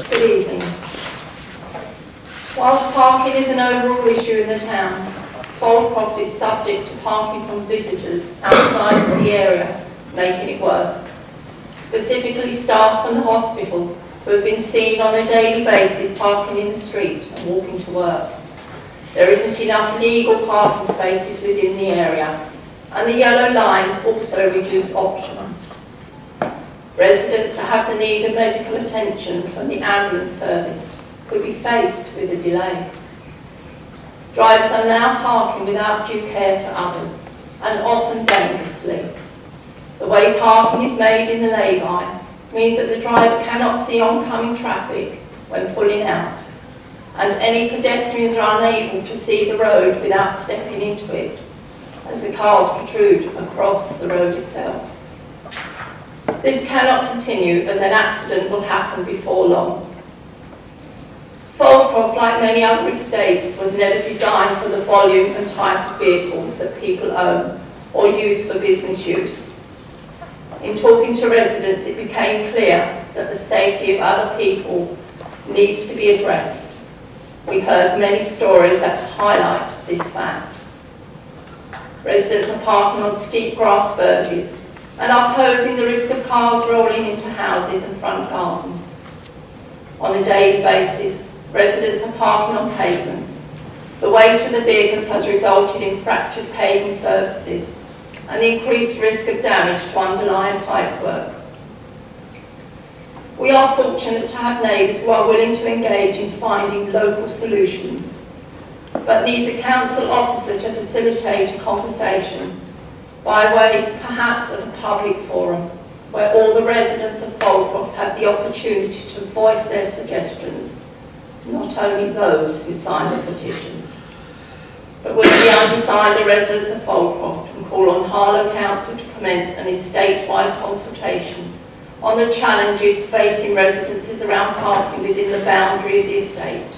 third. Good evening. Whilst parking is an overall issue in the town, Fold Croft is subject to parking from visitors outside of the area, making it worse. Specifically staff from the hospital who have been seen on a daily basis parking in the street and walking to work. There isn't enough legal parking spaces within the area, and the yellow lines also reduce options. Residents that have the need of medical attention from the ambulance service could be faced with a delay. Drivers are now parking without due care to others, and often dangerously. The way parking is made in the lay-by means that the driver cannot see oncoming traffic when pulling out, and any pedestrians are unable to see the road without stepping into it, as the cars protrude across the road itself. This cannot continue, as an accident will happen before long. Fold Croft, like many other estates, was never designed for the volume and type of vehicles that people own or use for business use. In talking to residents, it became clear that the safety of other people needs to be addressed. We heard many stories that highlight this fact. Residents are parking on steep grass verges and are posing the risk of cars rolling into houses and front gardens. On a daily basis, residents are parking on pavements. The weight of the vehicles has resulted in fractured paving surfaces and the increased risk of damage to underlying pipework. We are fortunate to have neighbours who are willing to engage in finding local solutions, but need the council officer to facilitate a conversation by way perhaps of a public forum where all the residents of Fold Croft have the opportunity to voice their suggestions, not only those who signed the petition. But will the undecided residents of Fold Croft and call on Harlow Council to commence an estate-wide consultation on the challenges facing residences around parking within the boundary of the estate.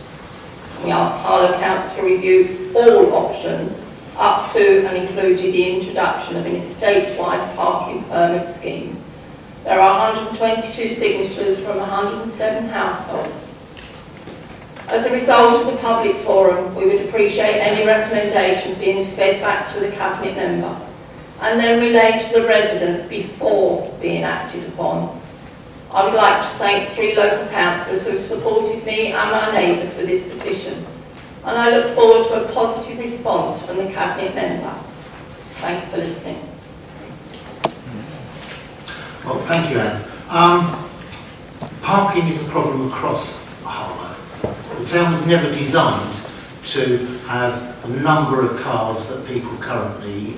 We ask Harlow Council to review all options up to and including the introduction of an estate-wide parking permit scheme. There are 122 signatures from 107 households. As a result of the public forum, we would appreciate any recommendations being fed back to the Cabinet member and then relayed to the residents before being acted upon. I would like to thank 3 local councillors who have supported me and my neighbours with this petition, and I look forward to a positive response from the Cabinet member. Thank you for listening. Well, thank you, Anne. Parking is a problem across Harlow. The town was never designed to have a number of cars that people currently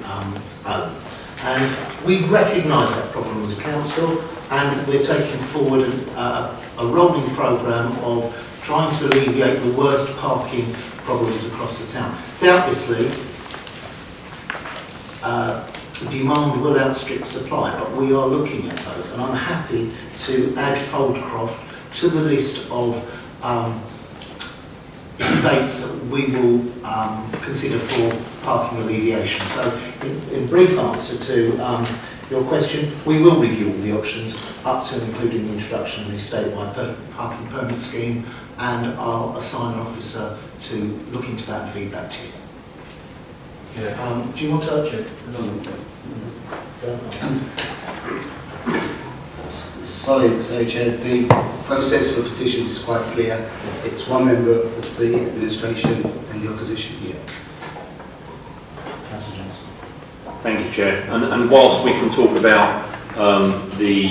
own. And we've recognised that problem as a council, and we're taking forward a rolling programme of trying to alleviate the worst parking problems across the town. Doubtlessly, demand will outstrip supply, but we are looking at those, and I'm happy to add Fold Croft to the list of estates that we will consider for parking alleviation. So in brief answer to your question, we will review all the options up to and including the introduction of the statewide parking permit scheme, and I'll assign an officer to look into that and feed back to you. Yeah. Do you want to urge it? Sorry, Chair, the process for petitions is quite clear. It's one member of the administration and the opposition. Yeah. Councillor Johnson. Thank you, Chair. And whilst we can talk about the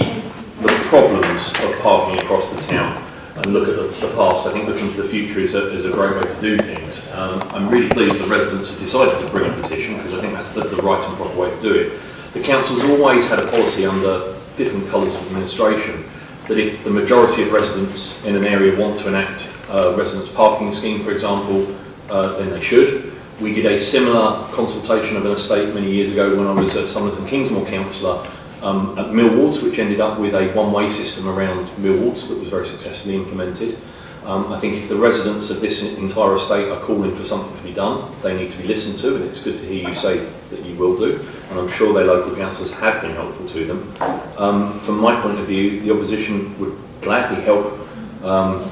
problems of parking across the town and look at the past, I think looking to the future is a great way to do things. I'm really pleased the residents have decided to bring a petition, because I think that's the right and proper way to do it. The council's always had a policy under different colours of administration that if the majority of residents in an area want to enact a residents parking scheme, for example, then they should. We did a similar consultation of an estate many years ago when I was a Somers and Kingsmore councillor at Millwards, which ended up with a one-way system around Millwards that was very successfully implemented. I think if the residents of this entire estate are calling for something to be done, they need to be listened to, and it's good to hear you say that you will do, and I'm sure their local councillors have been helpful to them. From my point of view, the opposition would gladly help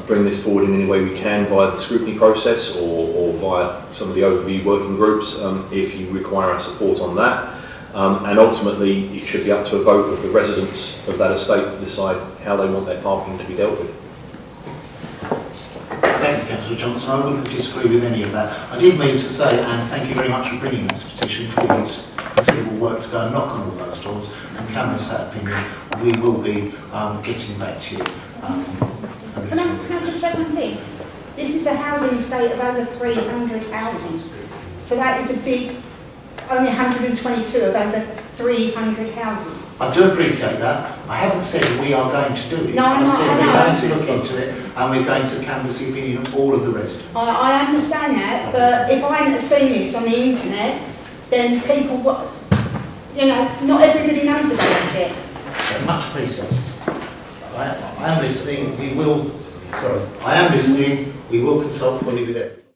bring this forward in any way we can via the scrutiny process or via some of the overview working groups if you require our support on that. And ultimately, it should be up to a vote of the residents of that estate to decide how they want their parking to be dealt with. Thank you, Councillor Johnson. I wouldn't disagree with any of that. I did mean to say, and thank you very much for bringing this petition. Clearly, it's considerable work to go and knock on all those doors and canvass that opinion. We will be getting back to you. Can I just say one thing? This is a housing estate of over 300 houses. So that is a big, only 122 of over 300 houses. I do appreciate that. I haven't said we are going to do it. No, I've said I we're know. going to look into it and we're going to canvass the opinion of all of the residents. I understand that, but if I hadn't seen this on the internet, then people, not everybody knows about it. So much appreciated. I am listening. We will consult fully with everyone.